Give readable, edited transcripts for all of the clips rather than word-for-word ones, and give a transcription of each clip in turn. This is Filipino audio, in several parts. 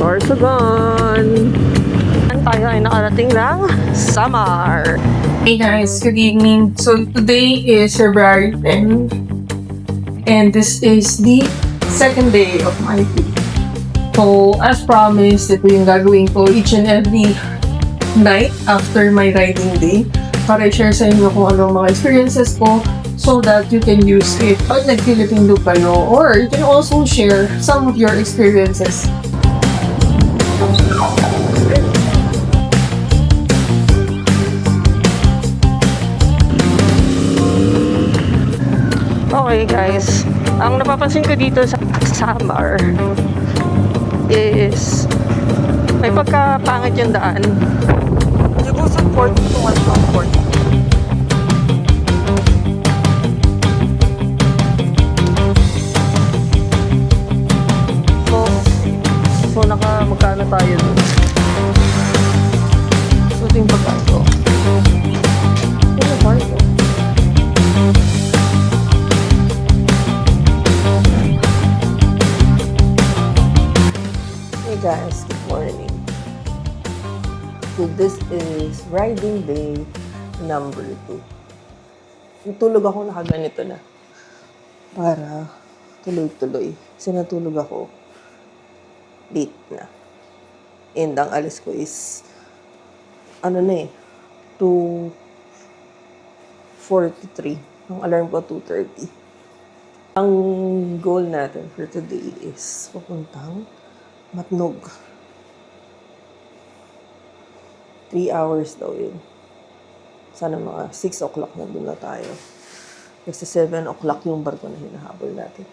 Sorsogon. Tayo ay nakarating ng Samar. Hey guys, good evening. So today is February 10 and this is the second day of my trip. So as promised, ito yung gagawin ko each and every night after my riding day para i-share sa inyo kung anong mga experiences ko so that you can use it pag nag-Philippine loop kayo, or you can also share some of your experiences. Okay guys, ang napapansin ko dito sa Samar is may pagkapangit yung daan. You go sa 40 to 140. So magkano tayo dun? So ito yung pagkano. Ito yung pagkano. Hey guys, good morning. So this is riding day number 2. Natulog ako nakaganito na para tuloy-tuloy. Kasi natulog ako late na. And ang alis ko is 2:43. Ang alarm ko 2:30. Ang goal natin for today is papuntang Matnog. 3 hours daw yun. Sana mga 6 o'clock na doon na tayo. Kasi 7 o'clock yung barko na hinahabol natin.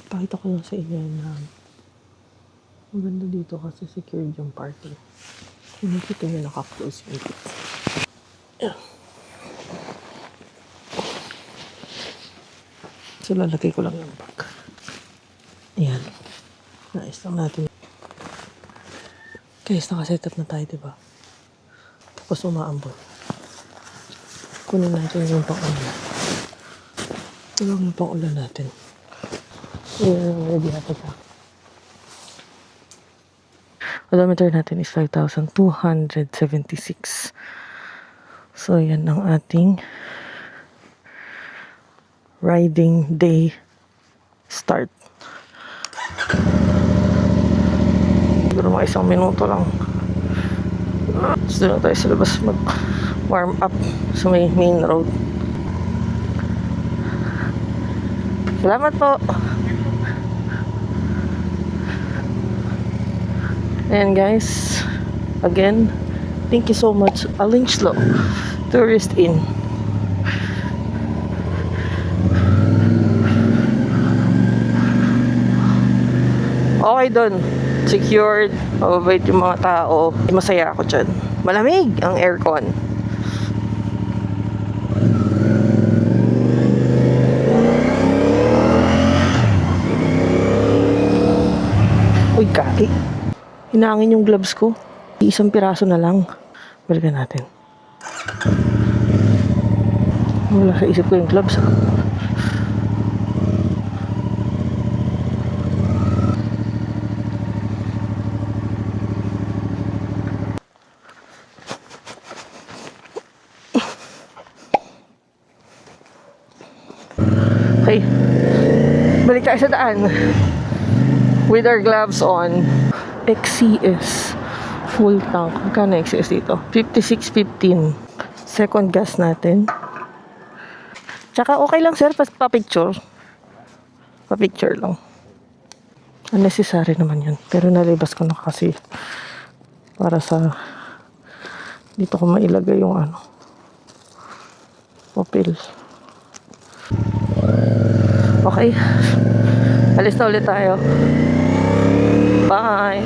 Pakita ko lang sa inyo na maganda dito kasi secured yung parking. Hindi ko yung naka-close yung gate. So, lalagay ko lang yung bag. Ayan. Nais lang natin. Guys, naka-setup na tayo, diba? Tapos umaambon. Kunin natin yung pang-ulan. Ito lang yung pang-ulan natin. Ready na ito. Odometer natin is 5,276. So, yan ang ating riding day start. Siguro mga 1 minuto lang. Tapos doon na tayo sa labas mag-warm up sa may main road. Salamat po! And guys, again, thank you so much, Alingslo Tourist Inn. Okay doon, secured, mababait yung mga tao, masaya ako dyan. Malamig ang aircon. Uy, kaki. Hinangin yung gloves ko. Isang piraso na lang. Balikan natin. Wala sa isip ko yung gloves. Okay. Balik tayo sa daan. With our gloves on. XCS full tank. Magkano XCS dito? 56.15. Second gas natin. Tsaka okay lang sir, pa-picture. Pa-picture lang. Unnecessary naman yun. Pero nalibas ko na kasi para sa dito ko mailagay yung papel. Okay. Alis na ulit tayo. Bye!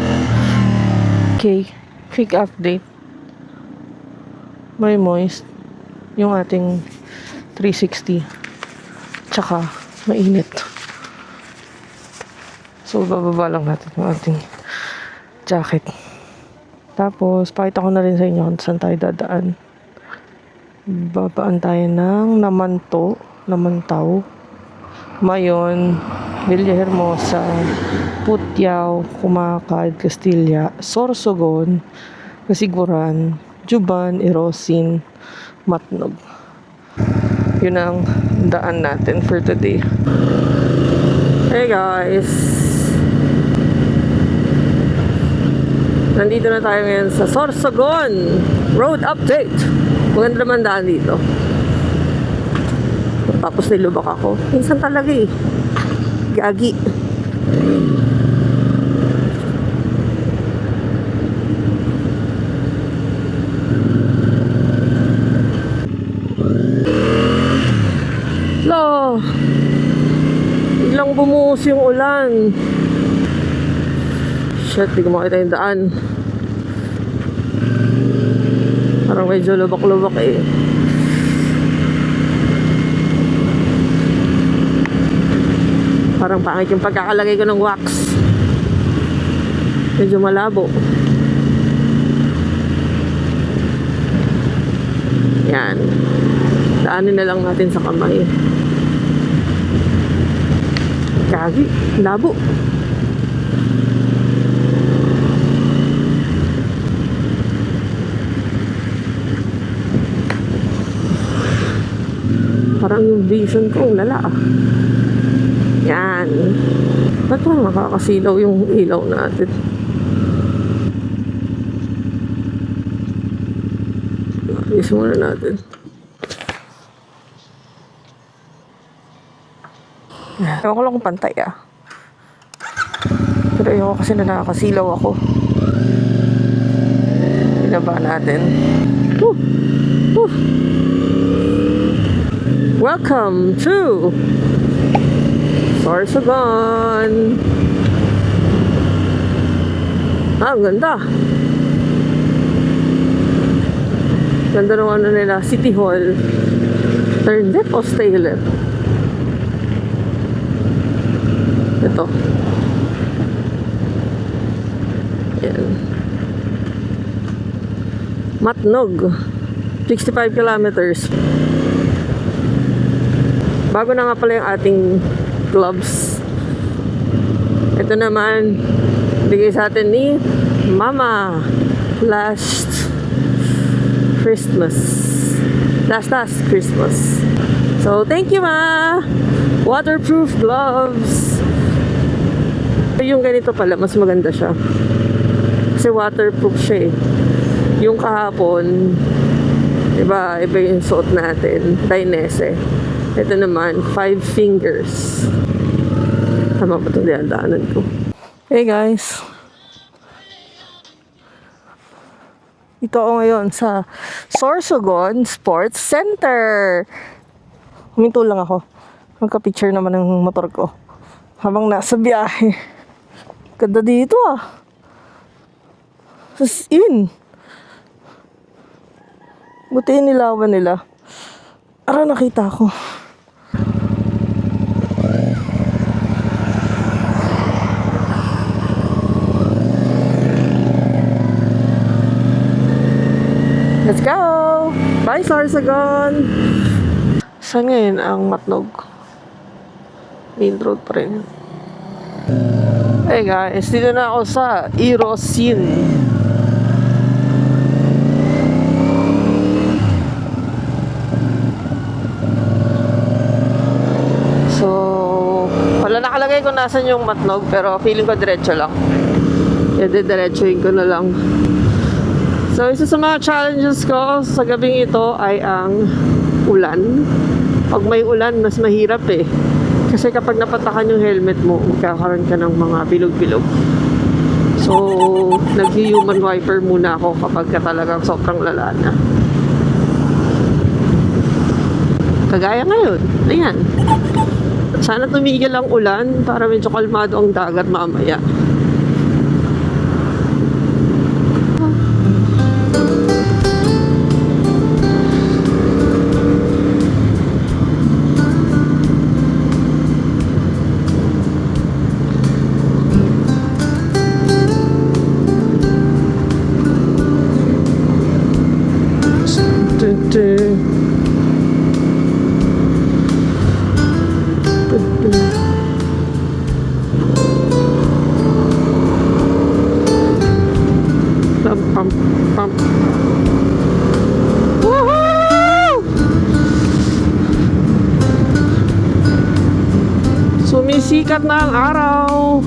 Okay, quick update. May moist yung ating 360. Tsaka mainit. So, bababa lang natin yung ating jacket. Tapos, pakita ko na rin sa inyo kung saan tayo dadaan. Babaan tayo ng Namantaw, Mayon, Villahermosa, Putyaw, Kumakad, Castilla, Sorsogon, Kasiguran, Juban, Erosin, Matnog. Yun ang daan natin for today. Hey guys! Nandito na tayo ngayon sa Sorsogon Road Update. Maganda naman daan dito. Tapos nilubak ako. Minsan talaga eh. Gagi. Lo! Biglang bumuhos yung ulan. Shit, di ko makita yung daan. Parang medyo lubak-lubak eh. Parang pangit yung pagkakalagay ko ng wax. Medyo malabo. Yan. Daanin na lang natin sa kamay. Kagi, labo. Parang yung vision ko, lala ah. Yan. Ba't parang makakasilaw yung ilaw natin? Ayos muna natin. Ewan ko lang kung pantay ah. Pero ayoko kasi na nakakasilaw ako. Binaba natin. Woo! Woo! Welcome to Sorsogon. Ah, ang ganda. Ganda ng ano nila, City Hall. Turn left o stay left? Ito. Ayan. Matnog. 65 kilometers. Bago na nga pala yung ating gloves. Ito naman, bigay sa atin ni Mama last Christmas. Last Christmas. So, thank you, Ma! Waterproof gloves. Yung ganito pala, mas maganda siya. Kasi waterproof siya eh. Yung kahapon, iba yung suot natin. Dainese. Ito naman, 5 fingers. Tama ba itong dinadaanan ko? Hey guys. Ito ako ngayon sa Sorsogon Sports Center. Huminto lang ako. Magka-picture naman ng motor ko. Habang nasa biyahe. Ganda dito ah. As in. Buti nilawan nila. Ara, nakita ko. Let's go! Bye, Sorsogon! Saan ngayon ang Matnog? Main road pa rin. Hey guys, dito na ako sa Erosin. So, wala nakalagay kung nasan yung Matnog, pero feeling ko diretso lang. Diretsuhin ko na lang. So, isa sa mga challenges ko sa gabing ito ay ang ulan. Pag may ulan, mas mahirap eh. Kasi kapag napatakan yung helmet mo, magkakaroon ka ng mga bilog-bilog. So, nag-human wiper muna ako kapag ka talagang sobrang lala na. Kagaya ngayon. Ayan. Sana tumigil ang ulan para medyo kalmado ang dagat mamaya. Sumisikat na ang araw.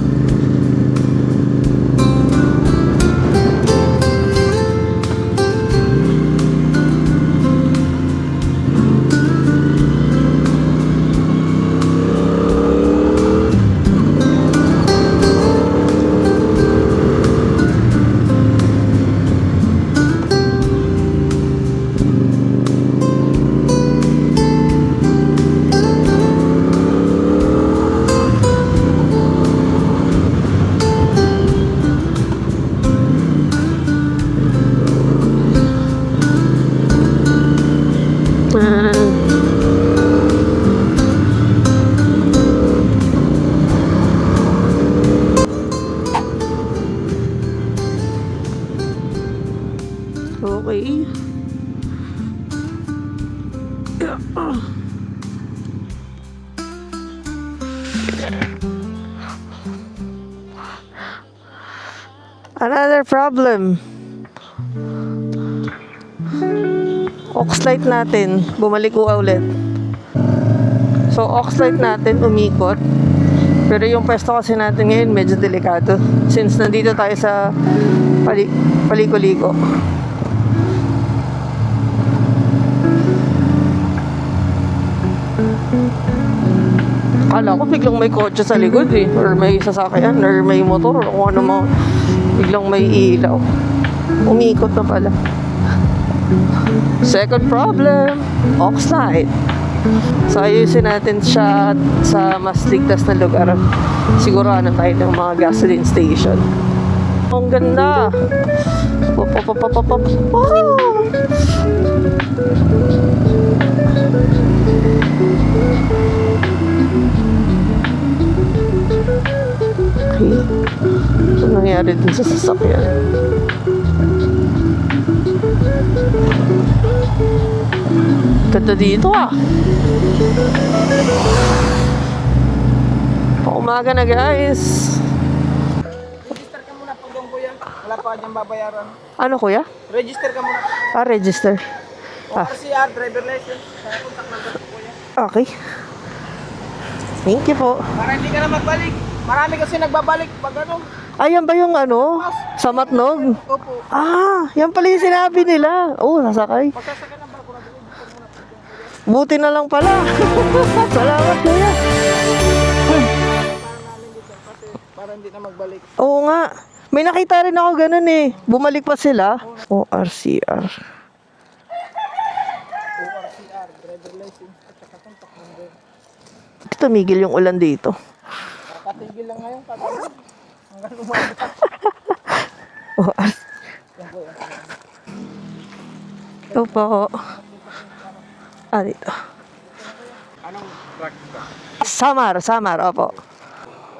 Okay. Another problem. Oxlight natin, bumalik ko ulit. So, Oxlight natin, umikot. Pero yung pwesto kasi natin ngayon, medyo delikado. Since nandito tayo sa Paliko-liko. Akala ko biglang may kotse sa likod eh. Or may sasakyan, or may motor, or kung ano mo. Biglang may ilaw. Umikot na pala. Second problem, Oxlight. So ayusin natin siya sa mas ligtas na lugar. Siguro ano tayo ng mga gasoline station. Ang ganda. Pop, pop, pop, pop, pop. Oh! Okay. Ano nangyari dun sa sasakyan? Ganda dito ah. Paumaga na guys. Register ka muna pag kuya. Wala pa kanyang babayaran. Ano kuya? Register ka muna. Ah, register. Ah. RCR, driver license. Kaya contact number ko kuya. Okay. Thank you po. Para hindi ka na magbalik. Marami kasi nagbabalik pag ano. Ayan ba yung ano? Sa Matnog? Opo. Ah, yan pala yung sinabi nila. Oh, nasakay. Magsasaka ng barko na doon. Buti na lang pala. Salamat kuya. Para hindi na magbalik. Oo nga. May nakita rin ako ganun eh. Bumalik pa sila. ORCR. ORCR, driver license at saka contact number. Tumigil yung ulan dito. Katigil lang ngayon pag ano. Hanggang umabot. ORCR. Ito po. Ah, dito. Anong truck ka? Samar, opo.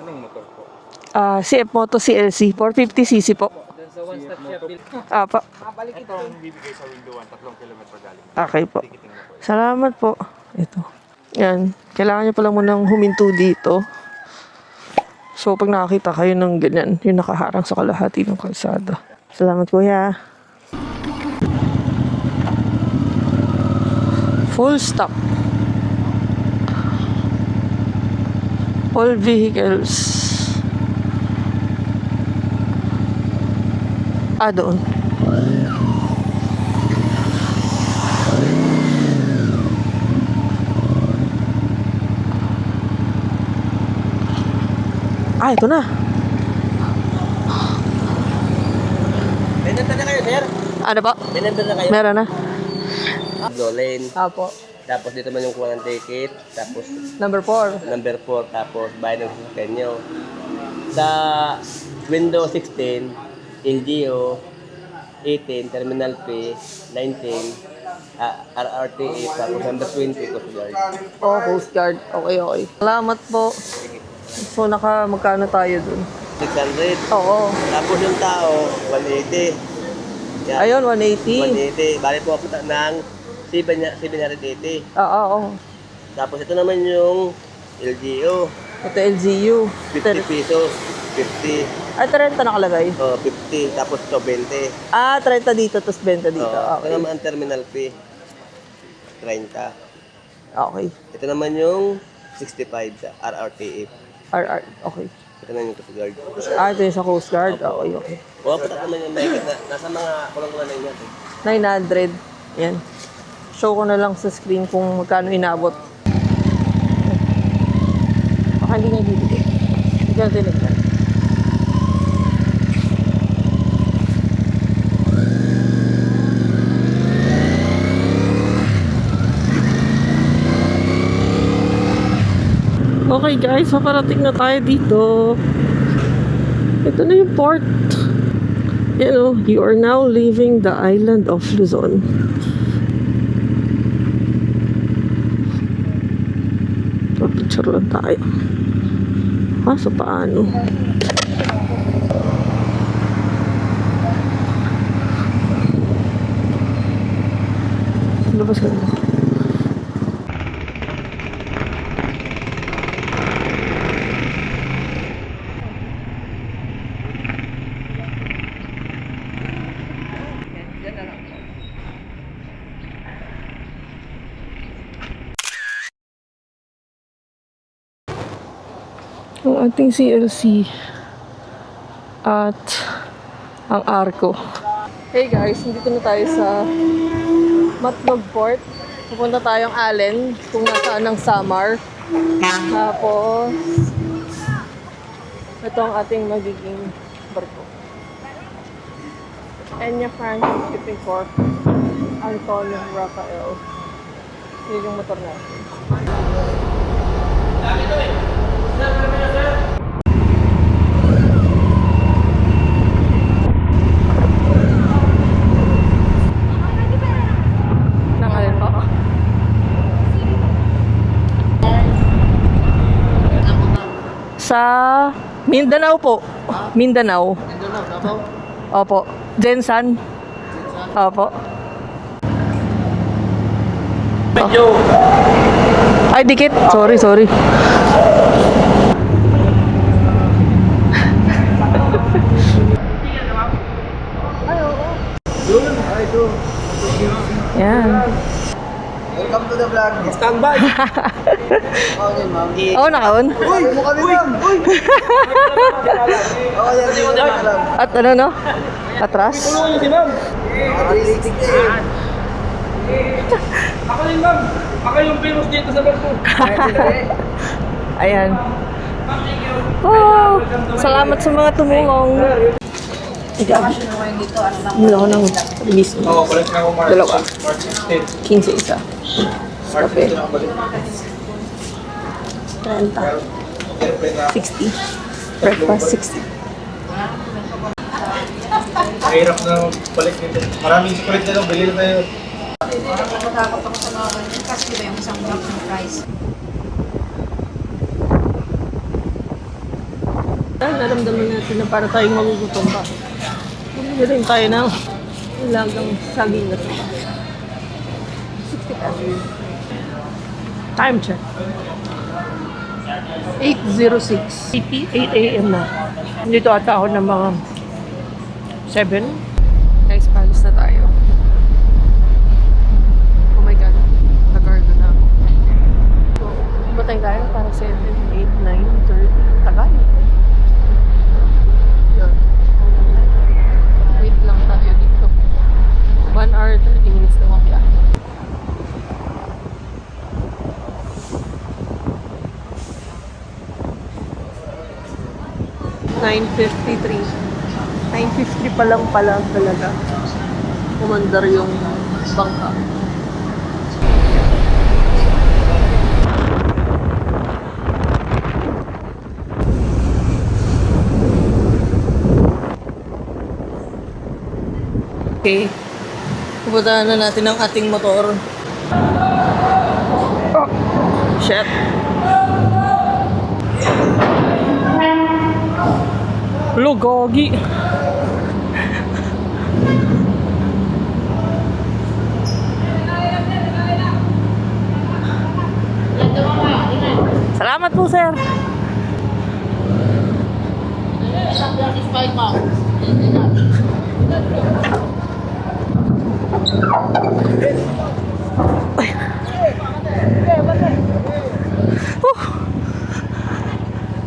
Anong motor po? CF Moto CLC, 450cc po. Sa one-stop shop. Apa. Balik ito. Itong bibigay sa window 1, 3 kilometro galing. Okay po. Ticketing na po. Salamat po. Ito. Yan. Kailangan nyo pala munang huminto dito. So, pag nakakita kayo ng ganyan, yung nakaharang sa kalahati ng kalsada. Salamat kuya. Full stop. All vehicles. Ah, doon. Ah, ito na. Binenta na kayo, sir? Ano ba? Binenta na kayo. Meron na. Low lane. Apo. Tapos dito man yung kuha ng ticket. Tapos Number 4. number 4. Tapos bayad ng sasakyan nyo. Sa window 16, LGO, 18, terminal fee, 19, RRTA, tapos number 20, Coast Guard. Oh, Coast Guard. Okay, okay. Salamat po. So, magkano tayo dun? 600. Oo. Tapos yung tao, 180. Yan. Ayun, 180. 180. Bali po ako ng 780. Oo. Tapos ito naman yung LGO, Ito LGU. 50 pesos. 50. Ay, 30 nakalagay. 50. Tapos ito 20. Ah, 30 dito, tapos 20 dito. Ito Okay. naman ang terminal fee. 30. Okay. Ito naman yung 65 sa RRTA. RR. Okay. Ito na yung Coast Guard. Ito yung sa Coast Guard. Okay, okay. O, patak naman yung mahigit na. Nasa mga kulang-kulang na yun. 900. Yan. Show ko na lang sa screen kung magkano inabot. Baka hindi niya bibili. Hindi ko na tinignan. Okay guys, paparating na tayo dito. Ito na yung port. You know, you are now leaving the island of Luzon. Picture lang tayo. So paano? Labas ka na. Ang ating CLC at ang Arco. Hey guys, nandito na tayo sa Matnog Port. Pupunta tayong Allen kung nasaan ang Samar. Tapos ito ang ating magiging barko. Enya Francis Shipping Corp. Antonio Rafael. Yun yung motor natin. Nangalin po. Sa Mindanao po. Mindanao. Opo. Jensan. Opo. Ay, dikit. Sorry. Yan. Welcome to the vlog. Standby! Okay din, ma'am. Oo, nakaon. Uy! Mo kami, ma'am! Uy! Okay, yan. Hindi mo alam. At ano, no? Atras. Tulungan niyo si ma'am! Mga 360. Ako din ma'am! Ako yung famous dito sa barko. Ayan. Oh, salamat sa mga tumulong. Hindi ako ng release mo. Oo, balik na ako March. Dalawa. March 16. 15 isa. March Kape. 16 ako balik. 30. Airplane na. 60. Breakfast 60. Mahirap na balik nito. Maraming chocolate na lang. Bili na tayo. Matakot ako sa mga ganyan kasi diba yung isang block ng price. Naramdaman natin na para tayong magugutom pa. Bumili rin tayo ng ilagang saging na ito. 60 pesos. Time check. 8:06. 8 a.m. na. Dito ata ako ng mga 7. Guys, palis na tayo. Oh my God. Nag-cargo na ako. So, batay tayo para 7, 8, 9, 30. Tagal. Yun. Wait lang tayo dito. 1 hour, 30 minutes na mga biyahe. $9.53 pa lang pala talaga. Umandar yung bangka. Okay. Pupuntahan na natin ang ating motor. Oh, shit. Hello, Gogi. Salamat po, sir.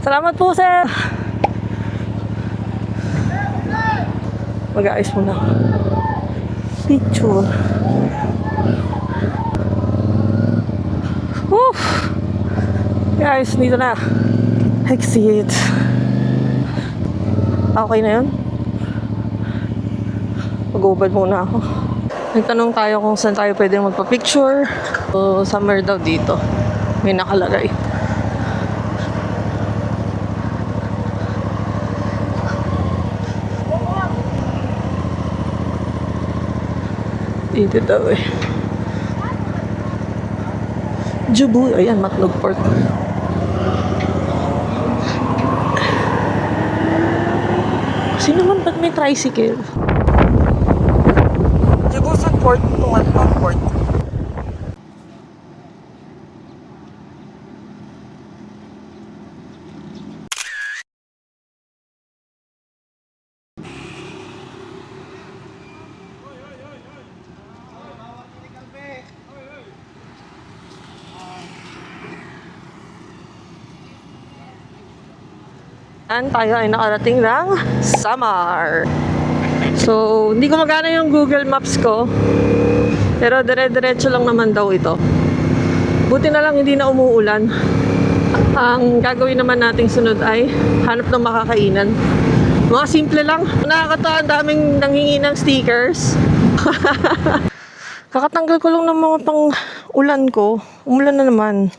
Salamat po, sir. Mag-aayos muna. Picture. Woo! Guys, dito na. Exit. Okay na yun? Mag-ubad muna ako. Nagtanong tayo kung saan tayo pwede magpa-picture. So, somewhere daw dito. May nakalagay. Dito daw eh. Jubu. Ayan, Matnog Port. Kasi naman, ba't may tricycle? Jubusan Port, Matnog Port. Tayo ay nakarating ng Samar. So, hindi ko magana yung Google Maps ko. Pero dire-diretso lang naman daw ito. Buti na lang hindi na umuulan. Ang gagawin naman nating sunod ay hanap ng makakainan. Mga simple lang. Nakakatawa, ang daming nanghingi ng stickers. Kakatanggal ko lang ng mga pang ulan ko. Umulan na naman.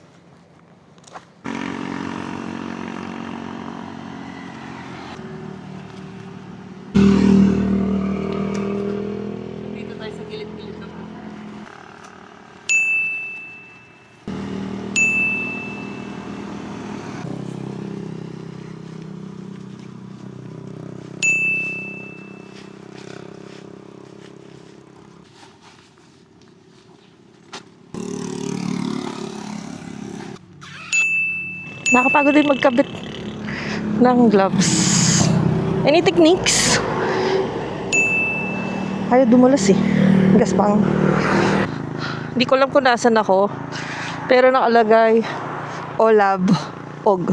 Nakapagod din magkabit ng gloves. Any techniques? Ayaw dumulas eh. Gaspang. Hindi ko alam kung nasan ako. Pero nakalagay Olab Og.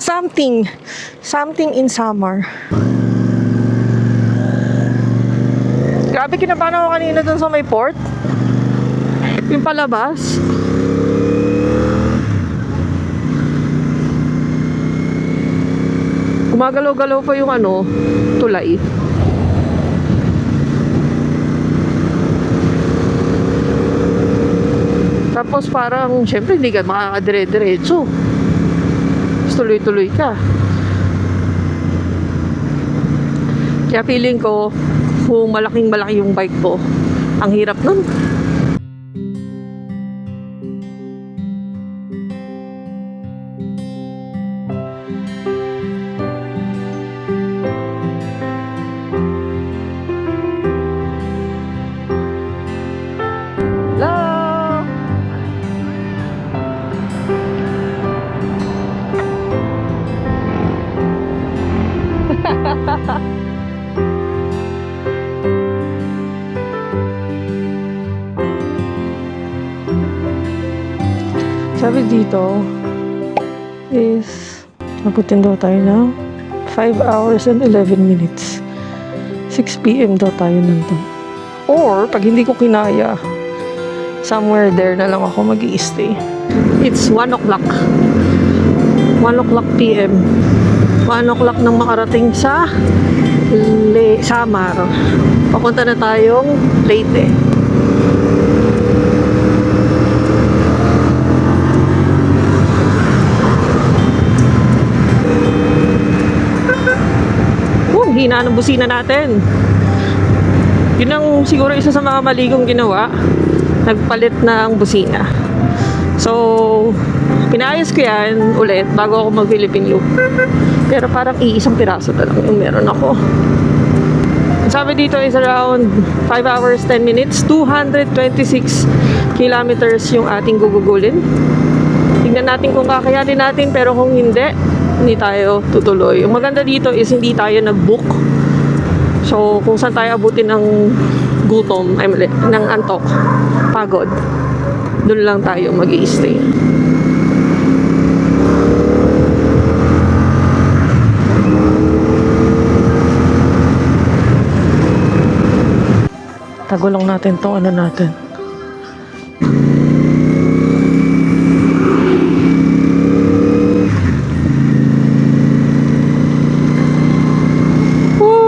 Something in summer. Grabe, kinabahan ako kanina dun sa may port. Yung palabas. Gumagalaw-galaw pa yung tulay. Tapos parang, syempre hindi ka makakadire-diretso. Tuloy-tuloy ka. Kaya feeling ko, kung malaking-malaki yung bike ko, ang hirap nun. Sabi dito is abutin daw tayo ng 5 hours and 11 minutes. 6 p.m. daw tayo nandun. Or, pag hindi ko kinaya, somewhere there na lang ako mag-i-stay. It's 1 o'clock. 1 o'clock p.m. 1 o'clock nang makarating sa Samar. Papunta na tayong Leyte. Hina ng busina natin. Yun ang siguro isa sa mga mali kong ginawa. Nagpalit ng busina. So, pinayos ko yan ulit bago ako mag-Philippine Loop. Pero parang iisang piraso na lang yung meron ako. Sabi dito is around 5 hours 10 minutes, 226 kilometers yung ating gugugulin. Tignan natin kung kakayanin natin, pero kung hindi tayo tutuloy. Yung maganda dito is hindi tayo nag-book. So, kung saan tayo abutin ng gutom, ng antok, pagod, doon lang tayo mag-i-stay. Tagulong natin tong ano natin.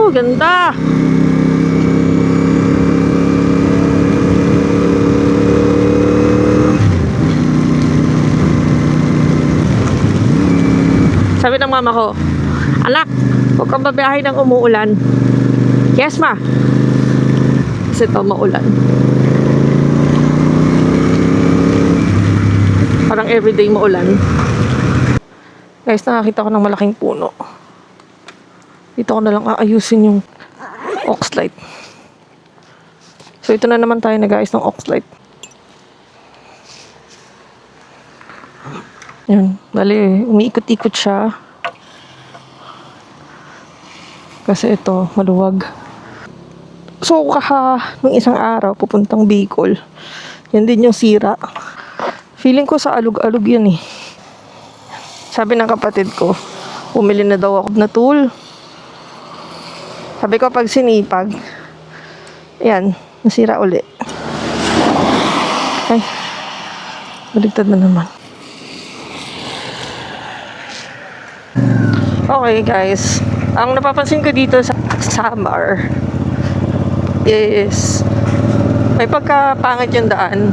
Ganda! Sabi ng mama ko, anak, huwag kang babiyahe ng umuulan. Yes, ma. Kasi ito maulan. Parang everyday maulan. Guys, nakakita ko ng malaking puno. Dito ko na lang aayusin yung aux light. So, ito na naman tayo nag-aayos ng aux light. Yan. Bali, umiikot-ikot siya. Kasi ito, maluwag. So, nung isang araw, pupuntang Bicol. Yan din yung sira. Feeling ko sa alug-alug yan eh. Sabi ng kapatid ko, bumili na daw ako na tool. Sabi ko, pag sinipag, yan, nasira uli. Ay, baligtad na naman. Okay, guys. Ang napapansin ko dito sa Samar is may pagkapangit yung daan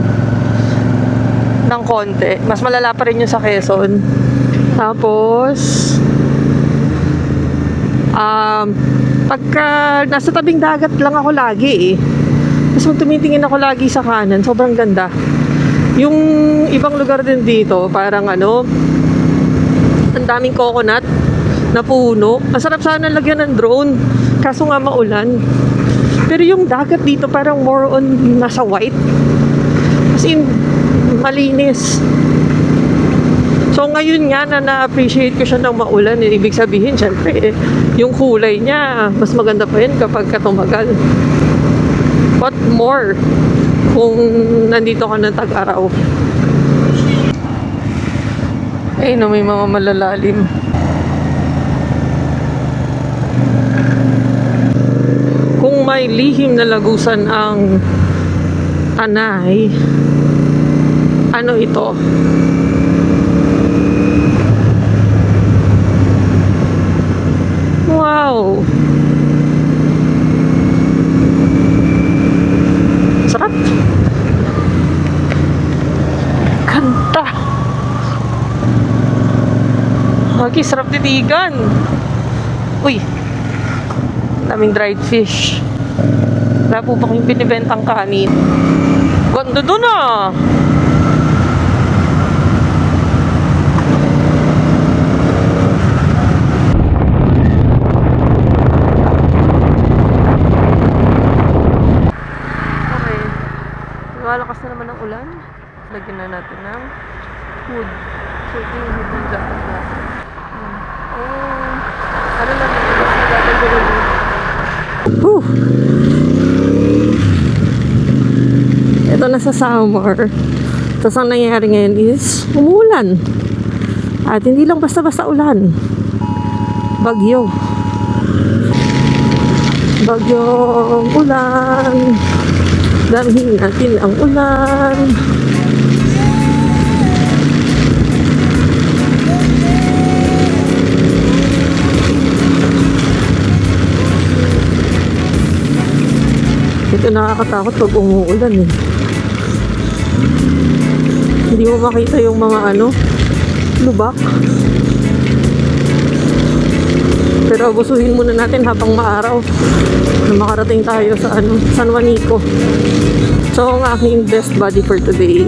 ng konti. Mas malala pa rin yung sa Quezon. Tapos, pagka nasa tabing dagat lang ako lagi eh. Tapos kung tumitingin ako lagi sa kanan, sobrang ganda. Yung ibang lugar din dito, parang ang daming coconut na puno. Ang sarap sana lagyan ng drone. Kaso nga maulan. Pero yung dagat dito parang more on nasa white. As in, malinis. So ngayon nga na-appreciate ko siya ng maulan. Ibig sabihin, syempre, yung kulay niya, mas maganda pa yun kapag tumagal. What more kung nandito ka ng tag-araw? Ay, no, may mga malalalim. Kung may lihim na lagusan ang Tanay, ano ito? Wow! Sarap! Ganda! Okay, sarap titigan! Uy! Daming dried fish. Wala po ba kayong binibentang kanin? Ganda doon ah! Okay. Lumalakas na naman ang ulan. Lagyan na natin ng wood. So ito yung wood ng jacket natin. Ano lang yun? Whew! Ito na sa summer. Tapos ang nangyayari ngayon is umuulan. At hindi lang basta-basta ulan. Bagyo. Bagyong ulan. Damhin natin ang ulan. Ito nakakatakot pag umuulan eh. Hindi mo makita yung mga lubak. Pero abusuhin muna natin habang maaraw na makarating tayo sa San Juanico. So ang aking best buddy for today,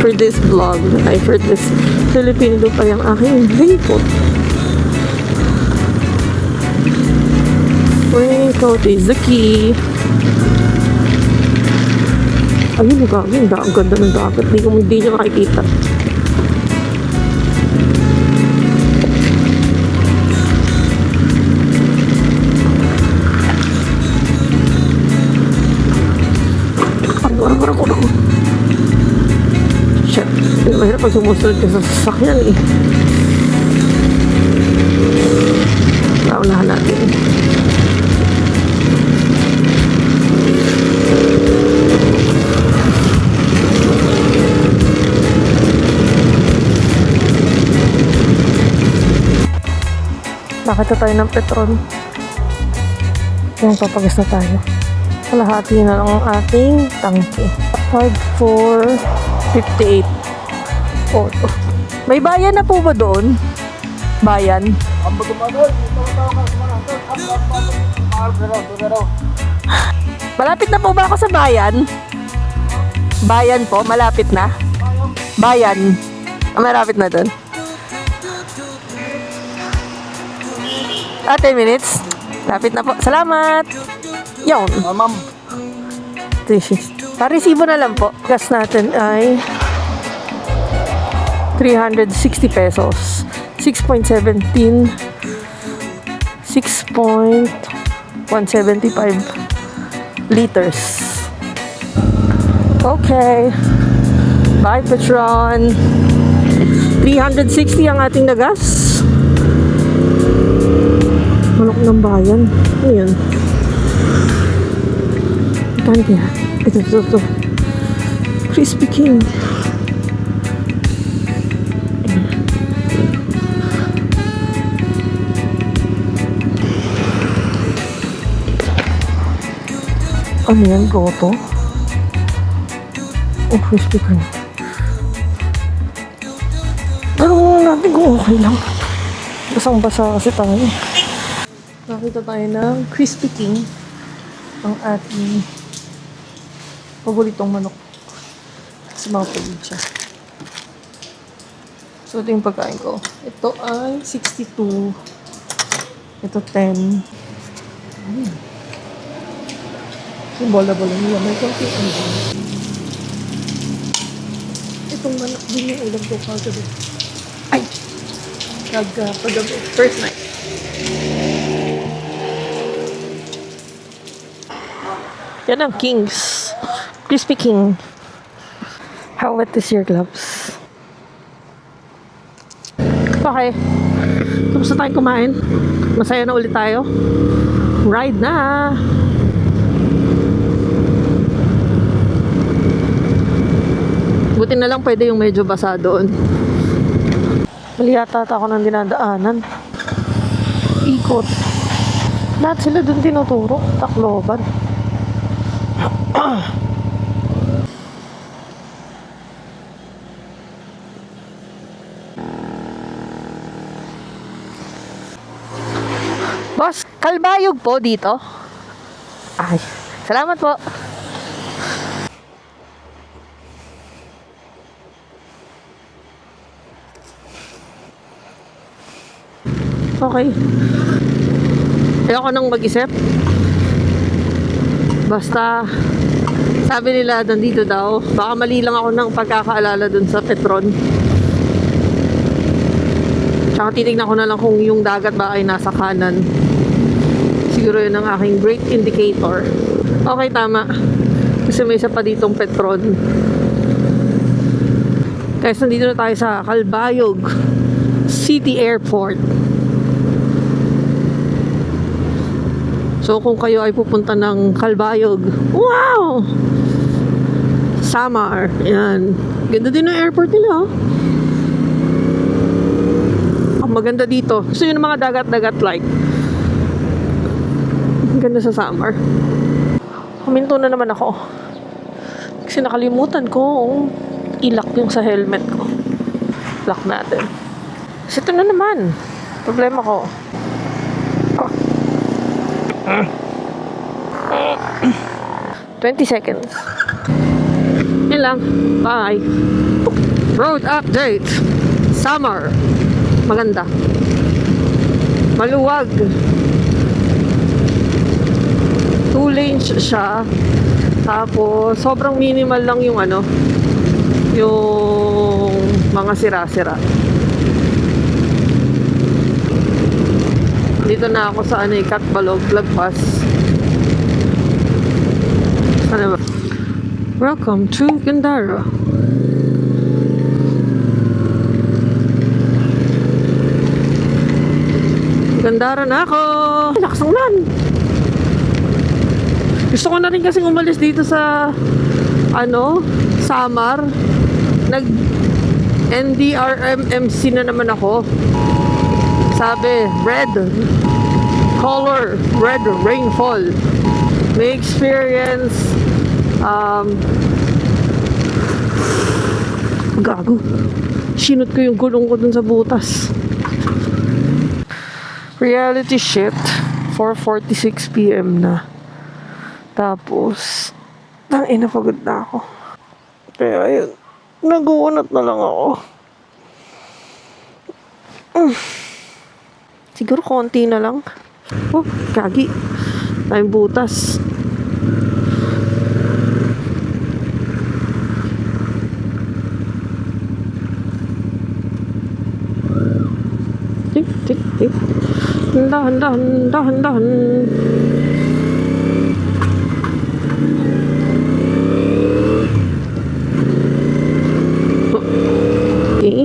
for this vlog, ay for this Philippine look ay ang aking raincoat. Raincoat is the key. Ayun, ang ganda ng dagat. Hindi nyo makikita. Parang. Shit. Mahirap pag sumusunod ka sa sasakyan eh. Naunahan natin. Nakita tayo ng Petron. Yung papagas na tayo. Kalahati na lang ang ating tangke. 5,458. Oh, oh. May bayan na po ba doon? Bayan? Malapit na po ba ako sa bayan? Bayan po? Malapit na? Bayan. Malapit na doon. 10 minutes. Lapit na po. Salamat. Yun. Ma'am. Paresibo na lang po. Gas natin ay 360 pesos. 6.17. 6.175 liters. Okay. Bye, Petron. 360 ang ating nagas. Manok ng bayan. Ano yun? Ikan kaya? Ito. Crispy King. Ano yan? Goto? Oh, Crispy King. Tanong natin kung okay lang. Basang-basa kasi tayo. Nakita tayo ng Crispy King. Ang ating paboritong manok sa mga probinsya. So, ito yung pagkain ko. Ito ay 62. Ito 10. Yung bola-bola niya. May konti ang itong manok din yung ulam ko kagabi. Ay! Pagabi. First night. Yan ang King's. Crispy King. How wet is your gloves? Okay. Tapos na tayo kumain. Masaya na ulit tayo. Ride na! Buti na lang pwede yung medyo basa doon. Mali yata ako ng dinadaanan. Ikot. Lahat sila doon tinuturo. Tacloban. Boss, kalbayog po dito. Ay, salamat po. Okay. Ayoko nang mag-isip. Basta, sabi nila nandito daw. Baka mali lang ako ng pagkakaalala dun sa Petron. Tsaka titignan ko na lang kung yung dagat ba ay nasa kanan. Siguro yun ang aking brake indicator. Okay, tama. Kasi may isa pa ditong Petron. Guys, nandito na tayo sa Calbayog City Airport. So, kung kayo ay pupunta ng Calbayog, wow! Samar. Ayan. Ganda din ang airport nila, oh. Ang maganda dito. Gusto yun ng mga dagat-dagat like. Ang ganda sa Samar. Huminto na naman ako. Kasi nakalimutan ko ilak yung sa helmet ko. Lock natin. Kasi ito na naman. Problema ko. 20 seconds. Yun lang. Bye. Road update. Summer. Maganda. Maluwag. 2 lanes siya. Tapos, sobrang minimal lang yung yung mga sira-sira. Dito na ako sa Catbalog Lagpas. Ano ba? Welcome to Gandara. Gandara na ako! Lakas ng ulan! Gusto ko na rin kasing umalis dito sa Samar. Nag NDRMMC na naman ako. Sabi, red color, red rainfall. May experience, gago. Sinot ko yung gulong ko dun sa butas. Reality shift, 4:46 PM na. Tapos, napagod na ako. Kaya ayun, nag-uunat na lang ako. Siguro konti na lang. Oh, kagi. Tayong butas. Tik, tik, tik. Dahan, dahan, dahan, dahan. Okay.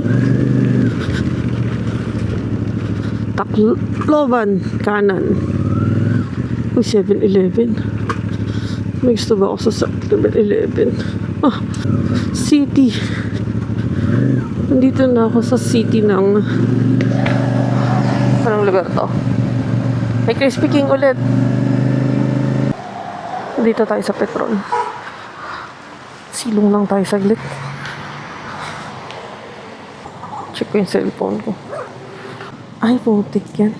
Tacloban, kanan. Uy, 7-Eleven. May gusto ba ako sa 7-Eleven? Ah, city. Nandito na ako sa city ng... Anong lugar to? May Krispy King ulit. Dito tayo sa Petron. Silong lang tayo saglit. Check ko yung cellphone ko. Ay, putik yan.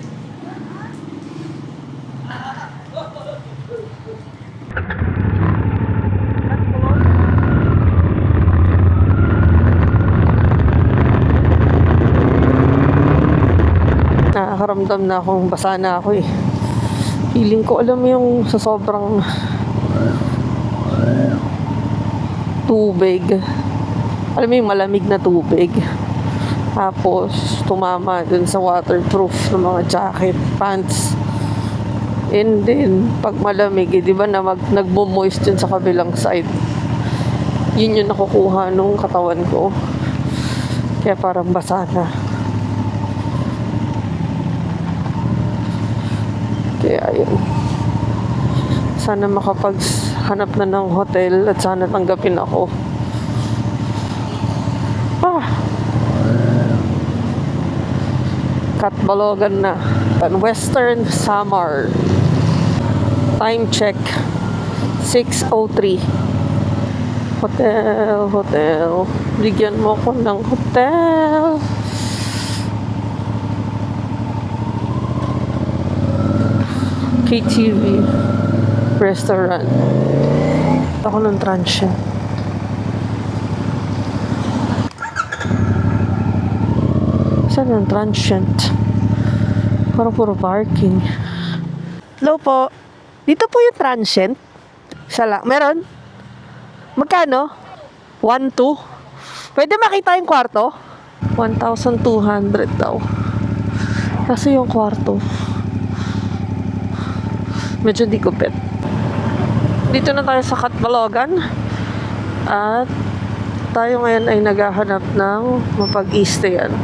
Nakakaramdam na akong basa na ako eh. Feeling ko, alam mo yung sa sobrang tubig. Alam mo yung malamig na tubig. Tapos, tumama dun sa waterproof ng mga jacket, pants. And then, pag malamig, di ba na nagmo-moist yun sa kabilang side. Yun yung nakukuha nung katawan ko. Kaya parang basa na. Kaya yun. Sana makapaghanap na ng hotel at sana tanggapin ako. Catbalogan na. Western Samar. Time check. 6:03. Hotel. Bigyan mo ko ng hotel. KTV. Restaurant. Ako ng transient. Saan ang transient? Parang puro parking. Hello po. Dito po yung transient. Isa lang. Meron? Magkano? 1,200. Pwede makita yung kwarto? 1,200 daw. Kasi yung kwarto medyo di ko bet. Dito na tayo sa Catbalogan. At tayo ngayon ay naghahanap ng mapag-i-stayan.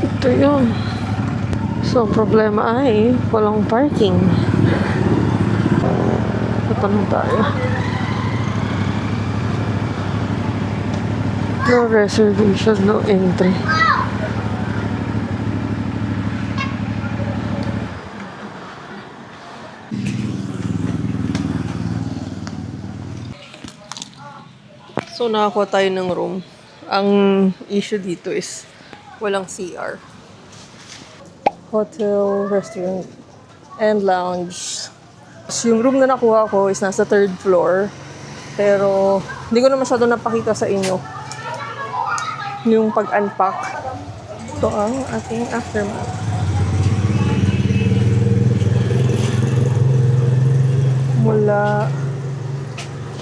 Ito yun. So, ang problema ay walang parking. Ito na tayo. No reservation, no entry. So, nakakuha tayo ng room. Ang issue dito is walang CR. Hotel, restaurant, and lounge. So, yung room na nakuha ko is nasa 3rd floor. Pero, hindi ko na masyado napakita sa inyo yung pag-unpack. Ito ang ating aftermath. Mula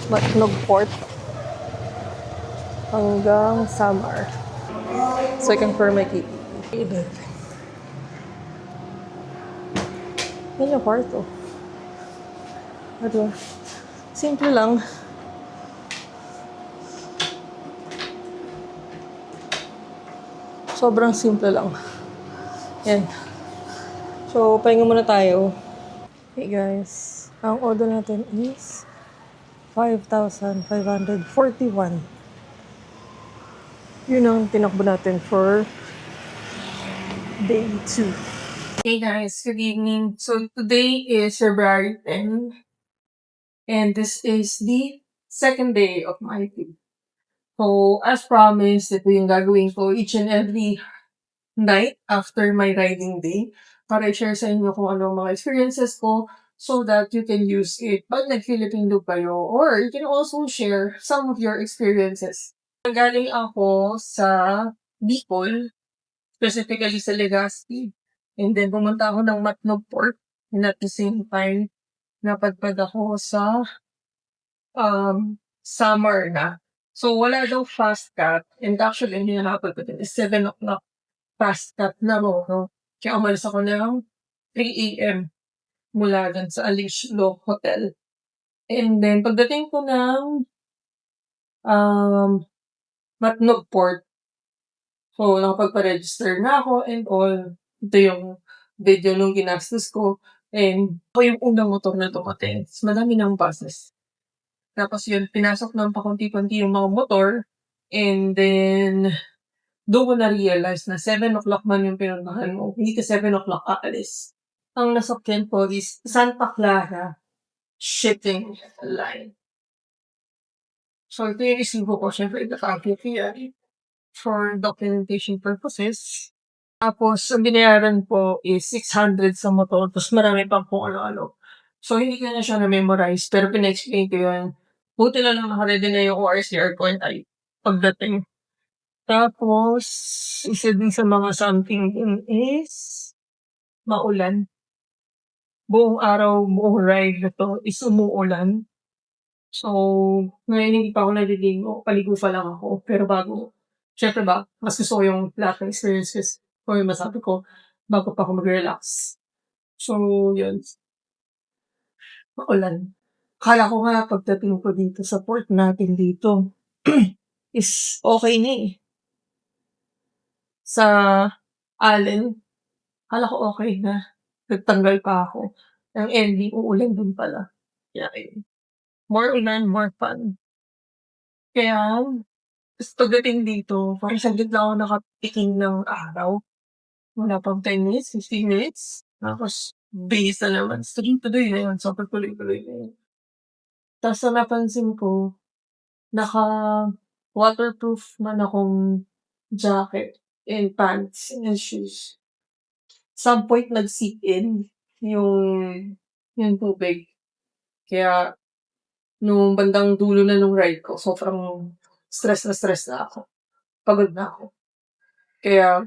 Matnog Port hanggang Samar. So, I confirm my key. Yan yung kwarto. Ano? Simple lang. Sobrang simple lang. Yan. So, pahinga muna tayo. Hey guys. Ang order natin is 5,541. Yun ang tinakbo natin for Day 2. Hey guys, good evening. So today is February 10, and this is the second day of my trip. So as promised, ito yung gagawin ko each and every night after my riding day para i-share sa inyo kung ano ang mga experiences ko so that you can use it pag nag-Philippine loop kayo, or you can also share some of your experiences. Galing ako sa Bicol, specifically sa Legazpi. And then, pumunta ako ng Matnog Port. And at the same time, napadpad ako sa Samar na. So, wala daw fast cut. And actually, hindi nakapad ko din is 7 o'clock fast cut na mo. No? Kaya umalis ako ng 3 a.m. mula dun sa Alish Law Hotel. And then, pagdating ko ng Matnog Port, so, nakapagpa-register na ako and all. Ito yung video nung ginastos ko. And ako yung unang motor na dumating. Mas madami ng buses. Tapos yun, pinasok ng pakunti-kunti yung mga motor. And then, doon ko na-realize na 7 o'clock man yung pinuntahan mo. Hindi ka 7 o'clock aalis. Ang nasakyan ko is Santa Clara Shipping Line. So, ito yung resibo ko. Siyempre, ita-copy ko yan for documentation purposes. Tapos, ang binayaran po is 600 sa motor. Tapos, marami pang kung ano-ano. So, hindi ko na siya na-memorize. Pero, pina-explain ko yun. Buti na lang nakaready na yung ORCR ko and ay pagdating. Tapos, isa din sa mga something din is maulan. Buong araw, buong ride na to is umuulan. So, ngayon hindi pa ako naliligo. Paligo pa lang ako. Pero bago, syempre ba, mas gusto ko yung lahat ng experiences o yung masabi ko bago pa ako mag-relax. So, yun. Maulan. Akala ko nga pagdating ko dito sa port natin dito is okay na eh. Sa Allen, akala ko okay na. Nagtanggal pa ako. Ang ending, uulan din pala. Kaya yun. More ulan, more fun. Kaya, tapos pagdating dito, parang saglit lang ako nakapiking ng araw. Wala pang 10 minutes, 15 minutes. Tapos, base na naman. Tuloy-tuloy na yun. Super tuloy-tuloy na yun. Tapos, napansin ko, naka-waterproof man akong jacket and pants and shoes. Some point, nag-seep in yung tubig. Kaya, nung bandang dulo na nung ride ko, sobrang stress na ako. Pagod na ako. Kaya,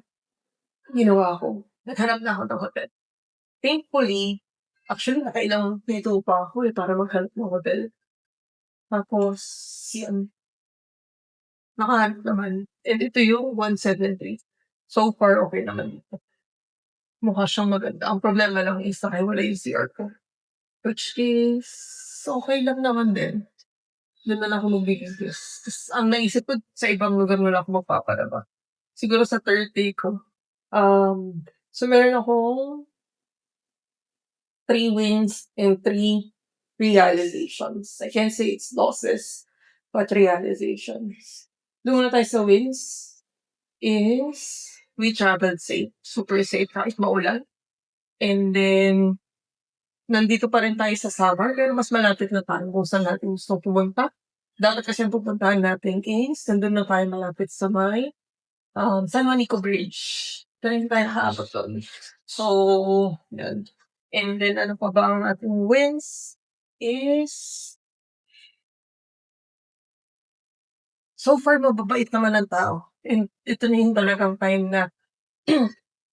ginawa ko. Naghanap na ako ng hotel. Thankfully, actually, nakailang minuto pa ako para maghanap ng hotel. Tapos, yun. Nakahanap naman. And ito yung 173. So far, okay naman dito. Mukha siyang maganda. Ang problema lang is wala yung CR ko. Which is, okay lang naman din. Doon na lang ako magbibigis. Tapos, ang naisip ko, sa ibang lugar na lang ako magpapadaba. Siguro sa third day ko. So, meron akong 3 wins and 3 realizations. I can't say it's losses, but realizations. Doon muna tayo sa wins is we traveled safe. Super safe kahit maulan. And then, nandito pa rin tayo sa Samar, pero mas malapit na tayo kung saan natin gusto pumunta. Dapat kasi ang pupuntahan natin is, nandun na tayo malapit sa may San Juanico Bridge. Pero hindi tayo nakaabot doon. So, yun. And then, ano pa ba ang ating wins is, so far, mababait naman ang tao. And ito na yung talagang time na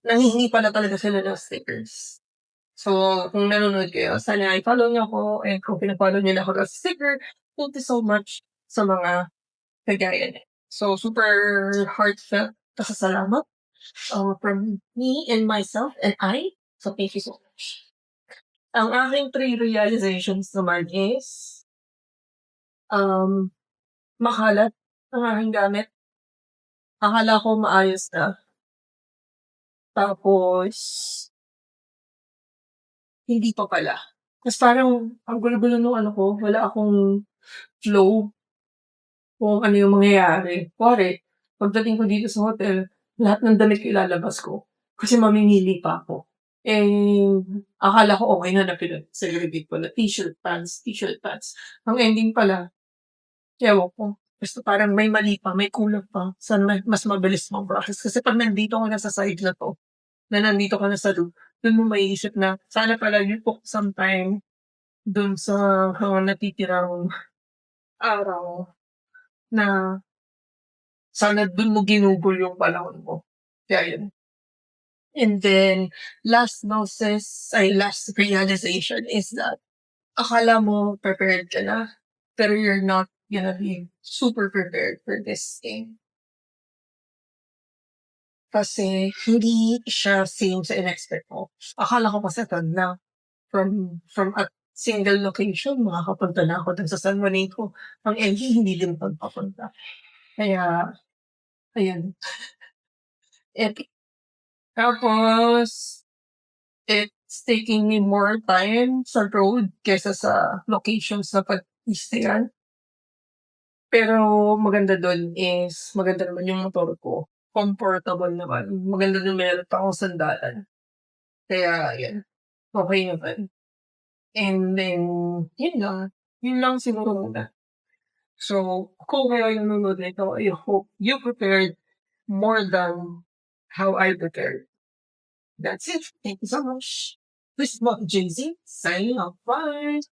nanghihingi pala talaga sila ng stickers. So, kung nanonood kayo, sana i-follow niyo ako. And kung pinapollow niyo na ako ng sticker, thank you so much sa mga kagaya niya. So, super heartfelt pasasalamat from me and myself and I. So, thank you so much. Ang aking 3 realizations naman is makalat ang aking gamit. Akala ko maayos na. Tapos, hindi pa pala. Kasi parang, ang gulo-gulo nung ano ko, wala akong flow kung ano yung mangyayari. Pare, pagdating ko dito sa hotel, lahat ng damit ko ilalabas ko. Kasi mamimili pa ako. And akala ko okay na pinag-segregate ko na t-shirt, pants, t-shirt, pants. Ang ending pala, ewan ko, basta parang may mali pa, may kulang pa. Saan mas mabilis mag-process. Kasi pag nandito ka na sa side na 'to, na nandito ka na sa loop, dun mo maiisip na sana pala you took some time dun sa mga natitirang araw na sana dun mo ginugol yung panahon mo. Kaya yun. And then, last realization is that akala mo prepared ka na, pero you're not gonna be super prepared for this thing. Kasi hindi siya same sa in-expect mo. Akala ko kasi na from a single location, makakapunta na ako dun sa San Juanico. Ang ending, hindi din papunta. Kaya, ayun. Epic. Tapos, it's taking me more time sa road kaysa sa locations na pag-istayan. Pero maganda doon is, maganda naman yung motor ko. Comfortable naman. Maganda din meron pa akong sandalan. Kaya, yan. Okay naman. And then, yun lang. Yun lang siguro muna. So, kung kayo yung nanonood nito, I hope you prepared more than how I prepared. That's it. Thank you so much. This is Mom Jay-Z signing off. Bye.